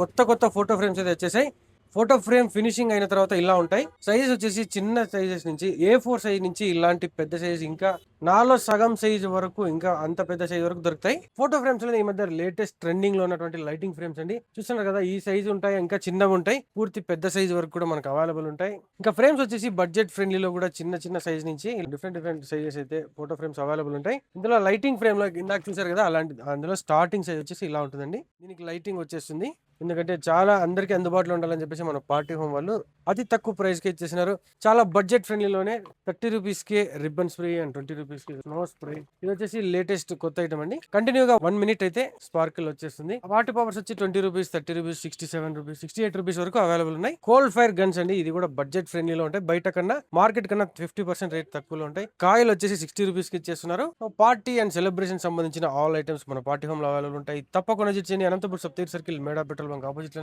కొత్త కొత్త photo frames అయితే వచ్చేసాయి. ఫోటో ఫ్రేమ్ ఫినిషింగ్ అయిన తర్వాత ఇలా ఉంటాయి. సైజ్ వచ్చేసి చిన్న సైజెస్ నుంచి A4 సైజ్ నుంచి ఇలాంటి పెద్ద సైజ్, ఇంకా నాలో సగం సైజ్ వరకు, ఇంకా అంత పెద్ద సైజ్ వరకు దొరుకుతాయి. ఫోటో ఫ్రేమ్స్ లో ఈ మధ్య లేటెస్ట్ ట్రెండింగ్ లో ఉన్నటువంటి లైటింగ్ ఫ్రేమ్స్ అండి. చూస్తున్నారు కదా, ఈ సైజ్ ఉంటాయి, ఇంకా చిన్నవి ఉంటాయి, పూర్తి పెద్ద సైజ్ వరకు కూడా మనకు అవైలబుల్ ఉంటాయి. ఇంకా ఫ్రేమ్స్ వచ్చేసి బడ్జెట్ ఫ్రెండ్లీలో కూడా చిన్న చిన్న సైజ్ నుంచి డిఫరెంట్ డిఫరెంట్ సైజెస్ అయితే ఫోటో ఫ్రేమ్స్ అవైలబుల్ ఉంటాయి. ఇందులో లైటింగ్ ఫ్రేమ్ లో ఇందాక చూసారు కదా, అలాంటి అందులో స్టార్టింగ్ సైజ్ వచ్చేసి ఇలా ఉంటుందండి. దీనికి లైటింగ్ వచ్చేస్తుంది, ఎందుకంటే చాలా అందరికీ అందుబాటులో ఉండాలని చెప్పేసి మన పార్టీ హోమ్ వాళ్ళు అతి తక్కువ ప్రైస్ కి ఇచ్చేసినారు. చాలా బడ్జెట్ ఫ్రెండ్లీలోనే 30 రూపీస్ కి రిబ్బన్ స్ప్రే అండ్ 20 రూపీస్ కి స్నో స్ప్రే. ఇది వచ్చేసి లేటెస్ట్ కొత్త ఐటమ్ అండి. కంటిన్యూగా 1 మినిట్ అయితే స్పార్కిల్ వచ్చేస్తుంది. వాటి పవర్స్ వచ్చి 20 రూపీస్, 30 రూపీస్, 67 రూపీస్, 68 రూపీస్ వరకు అవైలబుల్ ఉన్నాయి. కోల్డ్ ఫైర్ గన్స్ అండి, ఇది కూడా బడ్జెట్ ఫ్రెండ్లీలో ఉంటాయి. బయట కన్నా మార్కెట్ కన్నా 50% రేట్ తక్కువలో ఉంటాయి. కాయలు వచ్చేసి 60 రూపీస్ కి ఇచ్చేస్తున్నారు. పార్టీ అండ్ సెలబ్రేషన్ సంబంధించిన ఆల్ ఐటమ్స్ మన పార్టీ హోమ్ లో అవైలబుల్ ఉంటాయి. తప్పకుండా వచ్చేసి అనంతపురం సప్తగిరి సర్కిల్ మేడా పెట్రోల్ బంక్ ఆపోజిట్